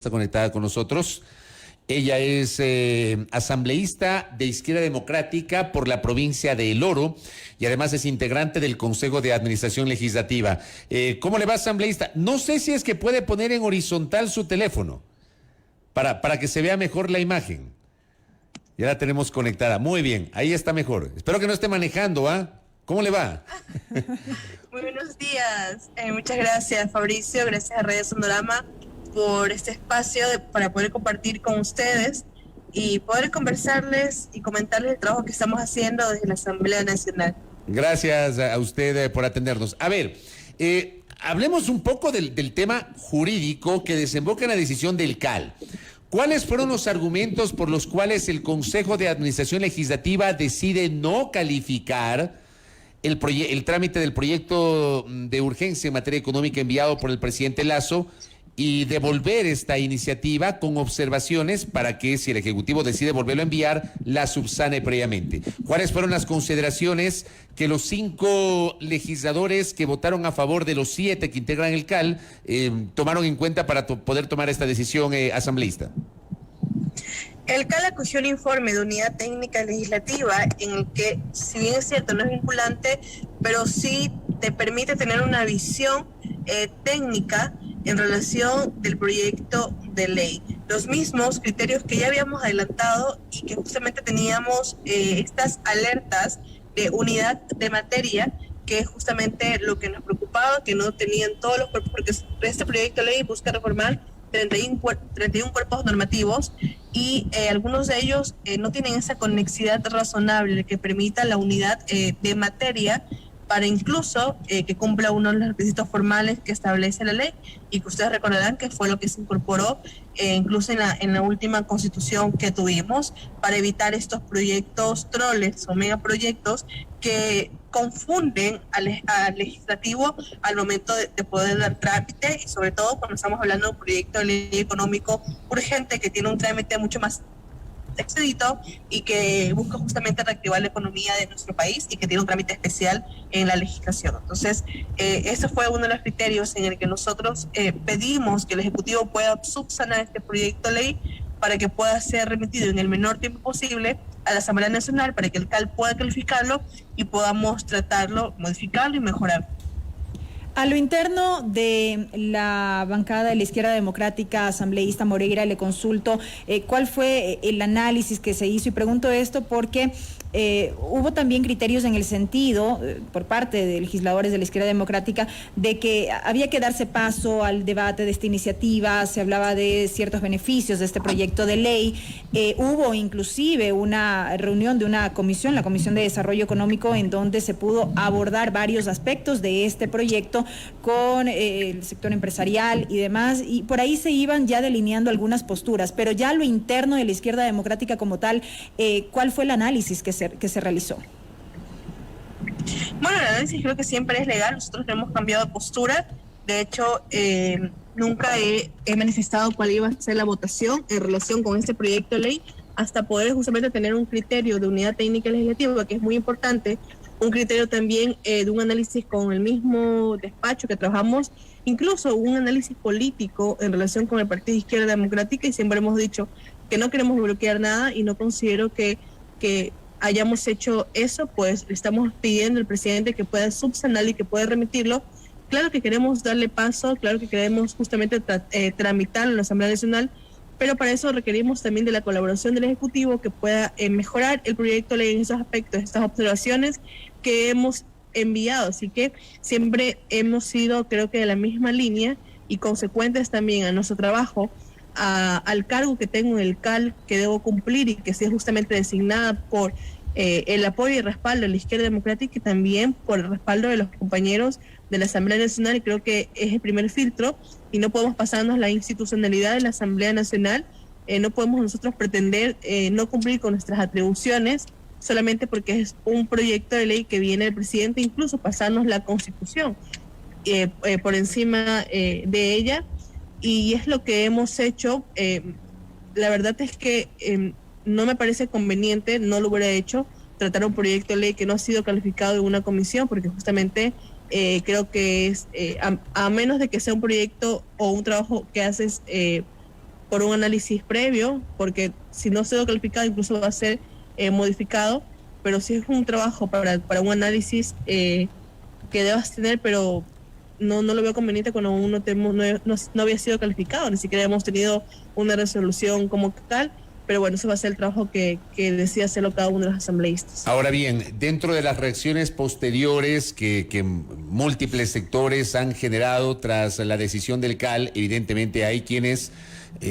Está conectada con nosotros. Ella es asambleísta de Izquierda Democrática por la provincia de El Oro y además es integrante del Consejo de Administración Legislativa. ¿Cómo le va, asambleísta? No sé si es que puede poner en horizontal su teléfono para que se vea mejor la imagen. Ya la tenemos conectada. Muy bien, ahí está mejor. Espero que no esté manejando, ¿ah? ¿Cómo le va? Muy buenos días. Muchas gracias, Fabricio. Gracias a Radio Sonorama por este espacio para poder compartir con ustedes y poder conversarles y comentarles el trabajo que estamos haciendo desde la Asamblea Nacional. Gracias a usted por atendernos. A ver, hablemos un poco del tema jurídico que desemboca en la decisión del CAL. ¿Cuáles fueron los argumentos por los cuales el Consejo de Administración Legislativa decide no calificar el trámite del proyecto de urgencia en materia económica enviado por el presidente Lasso y devolver esta iniciativa con observaciones para que, si el Ejecutivo decide volverlo a enviar, la subsane previamente? ¿Cuáles fueron las consideraciones que los 5 legisladores que votaron a favor de los 7 que integran el CAL tomaron en cuenta para poder tomar esta decisión, asambleísta? El CAL acogió un informe de unidad técnica legislativa en el que, si bien es cierto, no es vinculante, pero sí te permite tener una visión técnica en relación del proyecto de ley. Los mismos criterios que ya habíamos adelantado y que justamente teníamos estas alertas de unidad de materia, que es justamente lo que nos preocupaba, que no tenían todos los cuerpos, porque este proyecto de ley busca reformar 31 cuerpos normativos y algunos de ellos no tienen esa conexidad razonable que permita la unidad de materia para incluso que cumpla uno de los requisitos formales que establece la ley y que ustedes recordarán que fue lo que se incorporó incluso en la última constitución que tuvimos para evitar estos proyectos troles o megaproyectos que confunden al legislativo al momento de poder dar trámite y sobre todo cuando estamos hablando de un proyecto de ley económico urgente que tiene un trámite mucho más expedito y que busca justamente reactivar la economía de nuestro país y que tiene un trámite especial en la legislación. Entonces, ese fue uno de los criterios en el que nosotros pedimos que el Ejecutivo pueda subsanar este proyecto de ley para que pueda ser remitido en el menor tiempo posible a la Asamblea Nacional para que el CAL pueda calificarlo y podamos tratarlo, modificarlo y mejorarlo. A lo interno de la bancada de la Izquierda Democrática, asambleísta Moreira, le consulto cuál fue el análisis que se hizo, y pregunto esto porque hubo también criterios en el sentido, por parte de legisladores de la Izquierda Democrática, de que había que darse paso al debate de esta iniciativa. Se hablaba de ciertos beneficios de este proyecto de ley. Hubo inclusive una reunión de una comisión, la Comisión de Desarrollo Económico, en donde se pudo abordar varios aspectos de este proyecto con el sector empresarial y demás, y por ahí se iban ya delineando algunas posturas, pero ya lo interno de la Izquierda Democrática como tal, ¿cuál fue el análisis que se realizó? Bueno, el análisis creo que siempre es legal. Nosotros no hemos cambiado de postura. De hecho, nunca he manifestado cuál iba a ser la votación en relación con este proyecto de ley, hasta poder justamente tener un criterio de unidad técnica legislativa, que es muy importante, un criterio también de un análisis con el mismo despacho que trabajamos, incluso un análisis político en relación con el Partido de Izquierda Democrática, y siempre hemos dicho que no queremos bloquear nada y no considero que hayamos hecho eso, pues le estamos pidiendo al presidente que pueda subsanar y que pueda remitirlo. Claro que queremos darle paso, claro que queremos justamente tramitarlo en la Asamblea Nacional, pero para eso requerimos también de la colaboración del Ejecutivo que pueda mejorar el proyecto de ley en esos aspectos, estas observaciones que hemos enviado. Así que siempre hemos sido, creo que de la misma línea y consecuentes también a nuestro trabajo, al cargo que tengo en el CAL, que debo cumplir y que sea justamente designada por el apoyo y respaldo de la Izquierda Democrática y también por el respaldo de los compañeros de la Asamblea Nacional, y creo que es el primer filtro y no podemos pasarnos la institucionalidad de la Asamblea Nacional. No podemos nosotros pretender no cumplir con nuestras atribuciones solamente porque es un proyecto de ley que viene del presidente, incluso pasarnos la Constitución por encima de ella, y es lo que hemos hecho. La verdad es que no me parece conveniente, no lo hubiera hecho, tratar un proyecto de ley que no ha sido calificado en una comisión, porque justamente creo que es, a menos de que sea un proyecto o un trabajo que haces por un análisis previo, porque si no se ha calificado incluso va a ser modificado, pero sí es un trabajo para un análisis que debas tener, pero no lo veo conveniente cuando aún no había sido calificado, ni siquiera hemos tenido una resolución como tal. Pero bueno, eso va a ser el trabajo que decida hacerlo cada uno de los asambleístas. Ahora bien, dentro de las reacciones posteriores que múltiples sectores han generado tras la decisión del CAL, evidentemente hay quienes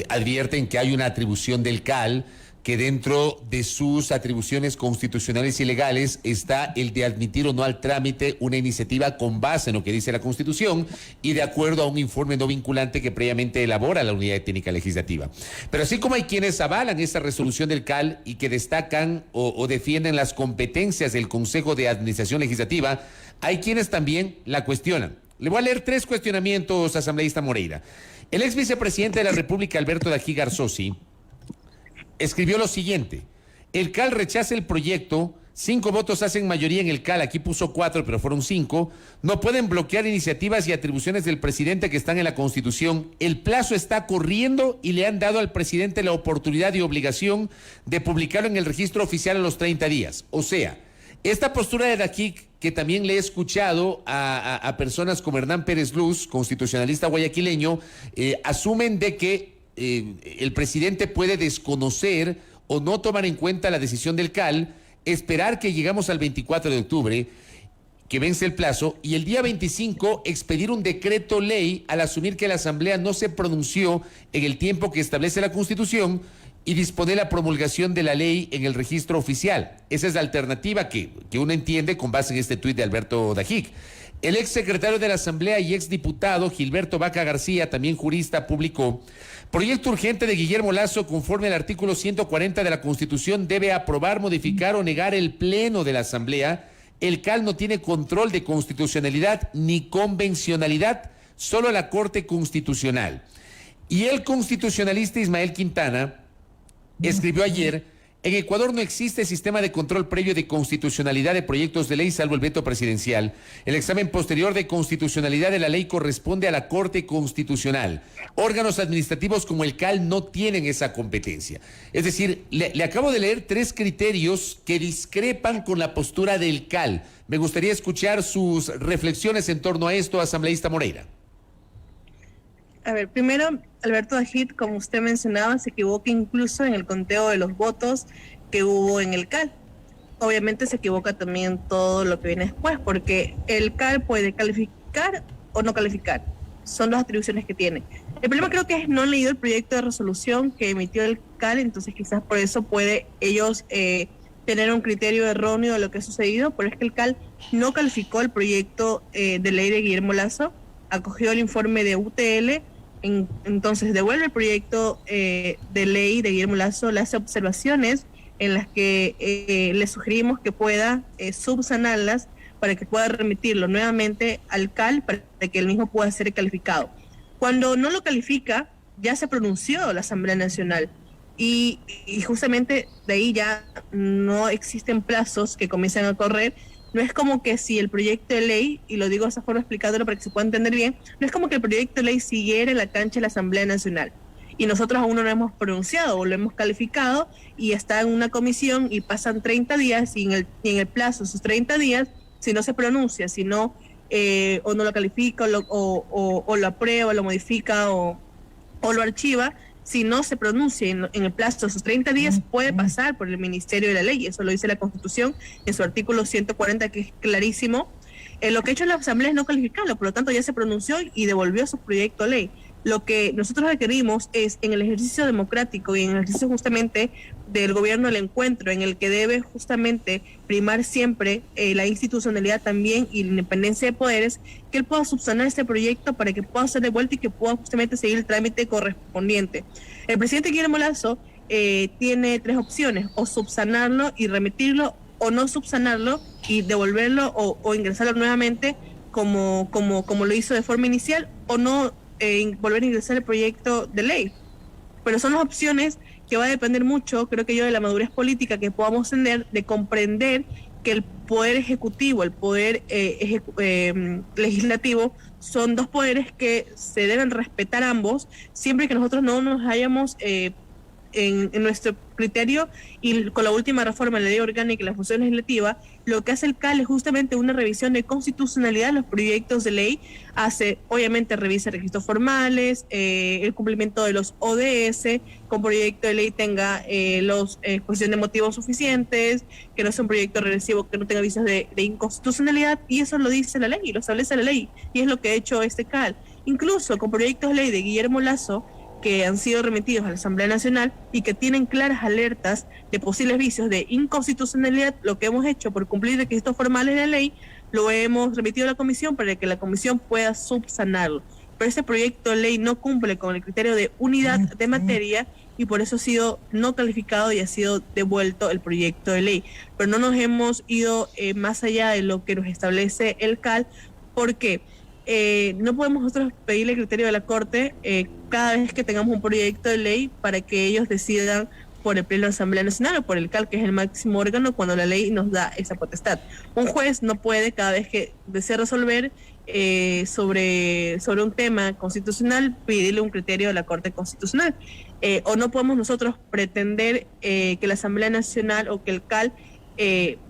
advierten que hay una atribución del CAL, que dentro de sus atribuciones constitucionales y legales está el de admitir o no al trámite una iniciativa con base en lo que dice la Constitución y de acuerdo a un informe no vinculante que previamente elabora la Unidad Técnica Legislativa. Pero así como hay quienes avalan esta resolución del CAL y que destacan o defienden las competencias del Consejo de Administración Legislativa, hay quienes también la cuestionan. Le voy a leer 3 cuestionamientos, asambleísta Moreira. El ex vicepresidente de la República, Alberto Dají Garzosi, escribió lo siguiente: el CAL rechaza el proyecto, 5 votos hacen mayoría en el CAL, aquí puso 4, pero fueron 5, no pueden bloquear iniciativas y atribuciones del presidente que están en la Constitución, el plazo está corriendo y le han dado al presidente la oportunidad y obligación de publicarlo en el registro oficial a los 30 días. O sea, esta postura de Dají, que también le he escuchado a personas como Hernán Pérez Luz, constitucionalista guayaquileño, asumen de que el presidente puede desconocer o no tomar en cuenta la decisión del CAL, esperar que llegamos al 24 de octubre, que vence el plazo, y el día 25 expedir un decreto ley al asumir que la Asamblea no se pronunció en el tiempo que establece la Constitución y disponer la promulgación de la ley en el registro oficial. Esa es la alternativa que uno entiende con base en este tuit de Alberto Dají. El ex secretario de la Asamblea y ex diputado Gilberto Vaca García, también jurista, publicó: proyecto urgente de Guillermo Lasso, conforme al artículo 140 de la Constitución, debe aprobar, modificar o negar el Pleno de la Asamblea. El CAL no tiene control de constitucionalidad ni convencionalidad, solo la Corte Constitucional. Y el constitucionalista Ismael Quintana escribió ayer: en Ecuador no existe sistema de control previo de constitucionalidad de proyectos de ley salvo el veto presidencial. El examen posterior de constitucionalidad de la ley corresponde a la Corte Constitucional. Órganos administrativos como el CAL no tienen esa competencia. Es decir, le acabo de leer 3 criterios que discrepan con la postura del CAL. Me gustaría escuchar sus reflexiones en torno a esto, asambleísta Moreira. A ver, primero, Alberto Dají, como usted mencionaba, se equivoca incluso en el conteo de los votos que hubo en el CAL. Obviamente se equivoca también todo lo que viene después, porque el CAL puede calificar o no calificar. Son las atribuciones que tiene. El problema creo que es no han leído el proyecto de resolución que emitió el CAL, entonces quizás por eso puede ellos tener un criterio erróneo de lo que ha sucedido, pero es que el CAL no calificó el proyecto de ley de Guillermo Lasso, acogió el informe de UTL. Entonces devuelve el proyecto de ley de Guillermo Lasso, le hace observaciones en las que le sugerimos que pueda subsanarlas para que pueda remitirlo nuevamente al CAL para que el mismo pueda ser calificado. Cuando no lo califica, ya se pronunció la Asamblea Nacional y justamente de ahí ya no existen plazos que comiencen a correr. No es como que si el proyecto de ley, y lo digo de esa forma explicándolo para que se pueda entender bien, no es como que el proyecto de ley siguiera en la cancha de la Asamblea Nacional y nosotros aún no lo hemos pronunciado o lo hemos calificado y está en una comisión y pasan 30 días y en el plazo de esos 30 días, si no se pronuncia, si no, o no lo califica o lo aprueba, o lo modifica o lo archiva, si no se pronuncia en el plazo de esos 30 días, puede pasar por el Ministerio de la Ley. Eso lo dice la Constitución en su artículo 140, que es clarísimo. Lo que ha hecho la Asamblea es no calificarlo, por lo tanto ya se pronunció y devolvió su proyecto de ley. Lo que nosotros requerimos es, en el ejercicio democrático y en el ejercicio justamente del gobierno del encuentro, en el que debe justamente primar siempre la institucionalidad también y la independencia de poderes, que él pueda subsanar este proyecto para que pueda ser devuelto y que pueda justamente seguir el trámite correspondiente. El presidente Guillermo Lasso tiene 3 opciones: o subsanarlo y remitirlo, o no subsanarlo y devolverlo o ingresarlo nuevamente como lo hizo de forma inicial, o no volver a ingresar el proyecto de ley. Pero son las opciones que va a depender mucho, creo que yo, de la madurez política que podamos tener, de comprender que poder ejecutivo, el poder legislativo, son dos poderes que se deben respetar ambos, siempre que nosotros no nos hayamos en nuestro criterio, y con la última reforma de la ley orgánica y la función legislativa, lo que hace el CAL es justamente una revisión de constitucionalidad de los proyectos de ley. Obviamente revisa registros formales, el cumplimiento de los ODS, con proyecto de ley tenga los exposición de motivos suficientes, que no sea un proyecto regresivo, que no tenga avisos de inconstitucionalidad, y eso lo dice la ley, lo establece la ley, y es lo que ha hecho este CAL. Incluso con proyectos de ley de Guillermo Lasso, que han sido remitidos a la Asamblea Nacional y que tienen claras alertas de posibles vicios de inconstitucionalidad, lo que hemos hecho por cumplir requisitos formales de la ley, lo hemos remitido a la Comisión para que la Comisión pueda subsanarlo. Pero ese proyecto de ley no cumple con el criterio de unidad de materia y por eso ha sido no calificado y ha sido devuelto el proyecto de ley. Pero no nos hemos ido más allá de lo que nos establece el CAL, porque no podemos nosotros pedirle el criterio de la Corte cada vez que tengamos un proyecto de ley para que ellos decidan por el Pleno de la Asamblea Nacional o por el CAL, que es el máximo órgano cuando la ley nos da esa potestad. Un juez no puede, cada vez que desea resolver sobre un tema constitucional, pedirle un criterio a la Corte Constitucional. O no podemos nosotros pretender que la Asamblea Nacional o que el CAL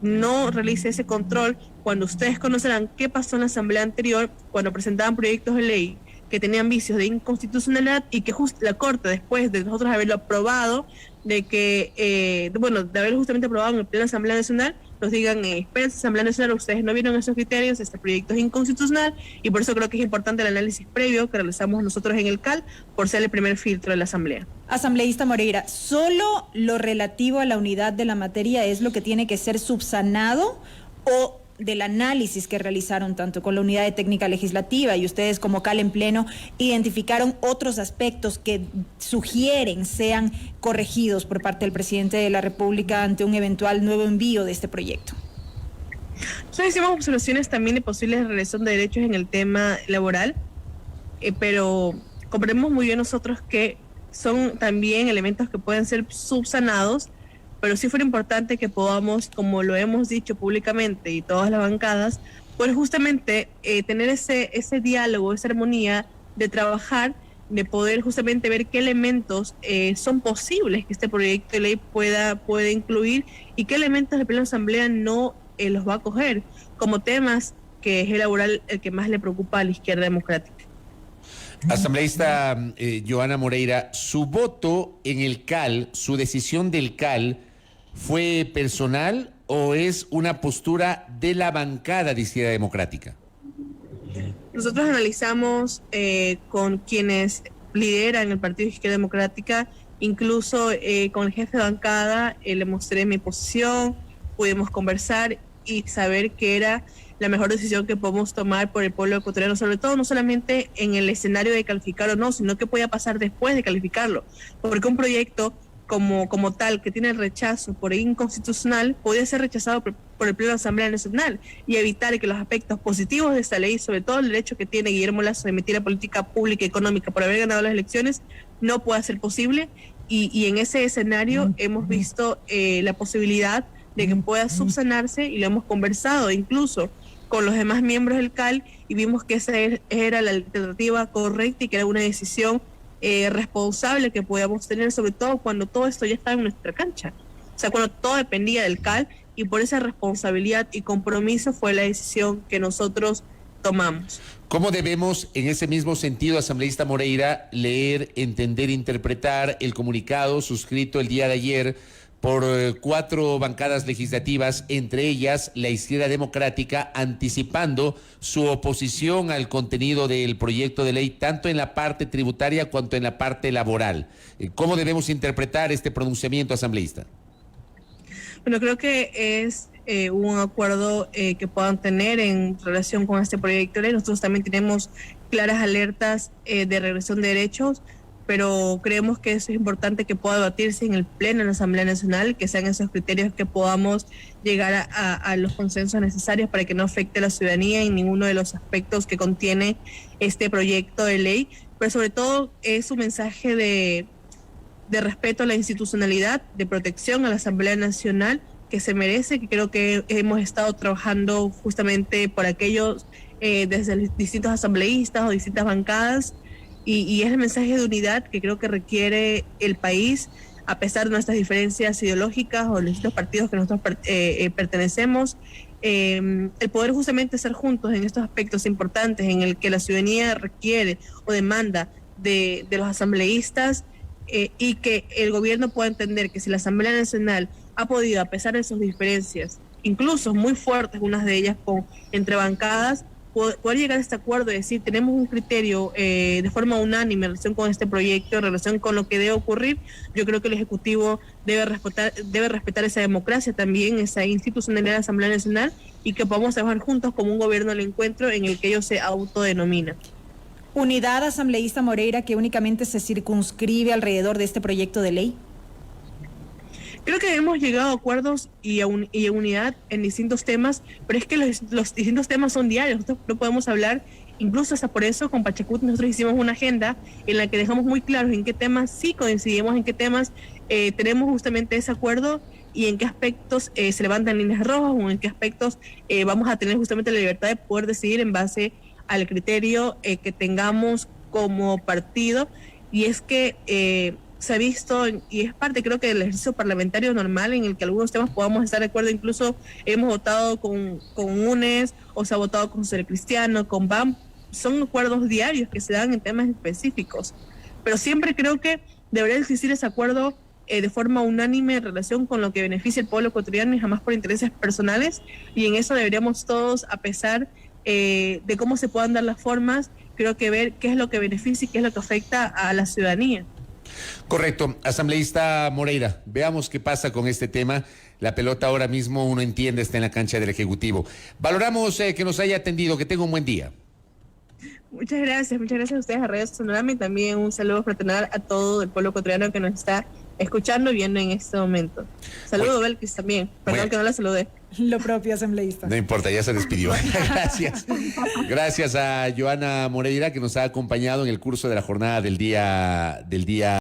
no realice ese control cuando ustedes conocerán qué pasó en la Asamblea anterior, cuando presentaban proyectos de ley que tenían vicios de inconstitucionalidad y que la Corte, después de nosotros haberlo aprobado, de haberlo justamente aprobado en el Pleno de la Asamblea Nacional, nos digan, esperen, Asamblea Nacional, ustedes no vieron esos criterios, este proyecto es inconstitucional, y por eso creo que es importante el análisis previo que realizamos nosotros en el CAL, por ser el primer filtro de la Asamblea. Asambleísta Moreira, ¿solo lo relativo a la unidad de la materia es lo que tiene que ser subsanado, o del análisis que realizaron tanto con la unidad de técnica legislativa y ustedes como CAL en pleno identificaron otros aspectos que sugieren sean corregidos por parte del presidente de la República ante un eventual nuevo envío de este proyecto? Nosotros hicimos observaciones también de posibles regresión de derechos en el tema laboral, pero comprendemos muy bien nosotros que son también elementos que pueden ser subsanados, pero sí fue importante que podamos, como lo hemos dicho públicamente y todas las bancadas, pues justamente tener ese diálogo, esa armonía de trabajar, de poder justamente ver qué elementos son posibles que este proyecto de ley pueda incluir y qué elementos el Pleno de la Asamblea no los va a coger como temas que es el laboral el que más le preocupa a la izquierda democrática. Asambleísta Joana Moreira, su voto en el CAL, su decisión del CAL, ¿fue personal o es una postura de la bancada de Izquierda Democrática? Nosotros analizamos con quienes lideran el Partido de Izquierda Democrática, incluso con el jefe de bancada, le mostré mi posición, pudimos conversar y saber que era la mejor decisión que podemos tomar por el pueblo ecuatoriano, sobre todo no solamente en el escenario de calificar o no, sino que podía pasar después de calificarlo, porque un proyecto como tal, que tiene el rechazo por inconstitucional, podría ser rechazado por el Pleno de la Asamblea Nacional y evitar que los aspectos positivos de esta ley, sobre todo el derecho que tiene Guillermo Lasso de emitir la política pública y económica por haber ganado las elecciones, no pueda ser posible. Y en ese escenario hemos visto la posibilidad de que pueda subsanarse, y lo hemos conversado incluso con los demás miembros del CAL, y vimos que esa era la alternativa correcta y que era una decisión responsable que podíamos tener, sobre todo cuando todo esto ya estaba en nuestra cancha, o sea, cuando todo dependía del CAL, y por esa responsabilidad y compromiso fue la decisión que nosotros tomamos. ¿Cómo debemos, en ese mismo sentido, asambleísta Moreira, leer, entender, interpretar el comunicado suscrito el día de ayer por 4 bancadas legislativas, entre ellas la Izquierda Democrática, anticipando su oposición al contenido del proyecto de ley, tanto en la parte tributaria cuanto en la parte laboral? ¿Cómo debemos interpretar este pronunciamiento, asambleísta? Bueno, creo que es un acuerdo que puedan tener en relación con este proyecto de ley. Nosotros también tenemos claras alertas de regresión de derechos, pero creemos que eso es importante que pueda debatirse en el Pleno de la Asamblea Nacional, que sean esos criterios que podamos llegar a los consensos necesarios para que no afecte a la ciudadanía en ninguno de los aspectos que contiene este proyecto de ley, pero sobre todo es un mensaje de respeto a la institucionalidad, de protección a la Asamblea Nacional, que se merece, que creo que hemos estado trabajando justamente por aquellos desde los distintos asambleístas o distintas bancadas, y es el mensaje de unidad que creo que requiere el país, a pesar de nuestras diferencias ideológicas o los distintos partidos que nosotros pertenecemos, el poder justamente estar juntos en estos aspectos importantes en el que la ciudadanía requiere o demanda de los asambleístas, y que el gobierno pueda entender que si la Asamblea Nacional ha podido, a pesar de sus diferencias, incluso muy fuertes, unas de ellas entre bancadas, poder llegar a este acuerdo y decir, tenemos un criterio de forma unánime en relación con este proyecto, en relación con lo que debe ocurrir. Yo creo que el Ejecutivo debe respetar esa democracia también, esa institucionalidad de la Asamblea Nacional, y que podamos trabajar juntos como un gobierno del encuentro en el que ellos se autodenominan. Unidad asambleísta Moreira, que únicamente se circunscribe alrededor de este proyecto de ley. Creo que hemos llegado a acuerdos y a unidad en distintos temas, pero es que los distintos temas son diarios. Nosotros no podemos hablar, incluso hasta por eso con Pachacuti nosotros hicimos una agenda en la que dejamos muy claros en qué temas sí coincidimos, en qué temas tenemos justamente ese acuerdo, y en qué aspectos se levantan líneas rojas, o en qué aspectos vamos a tener justamente la libertad de poder decidir en base al criterio que tengamos como partido. Y es que se ha visto, y es parte creo que del ejercicio parlamentario normal, en el que algunos temas podamos estar de acuerdo. Incluso hemos votado con UNES, o se ha votado con Social Cristiano, con BAM. Son acuerdos diarios que se dan en temas específicos, pero siempre creo que debería existir ese acuerdo de forma unánime en relación con lo que beneficia al pueblo ecuatoriano, y jamás por intereses personales. Y en eso deberíamos todos, a pesar de cómo se puedan dar las formas, creo que ver qué es lo que beneficia y qué es lo que afecta a la ciudadanía. Correcto. Asambleísta Moreira, veamos qué pasa con este tema. La pelota ahora mismo, uno entiende, está en la cancha del Ejecutivo. Valoramos que nos haya atendido, que tenga un buen día. Muchas gracias a ustedes, a Radio Sonorama, y también un saludo fraternal a todo el pueblo ecuatoriano que nos está escuchando y viendo en este momento. Saludo, Belkis, también. Perdón que no la saludé. Lo propio, asambleísta. No importa, ya se despidió. Gracias. Gracias a Joana Moreira, que nos ha acompañado en el curso de la jornada del día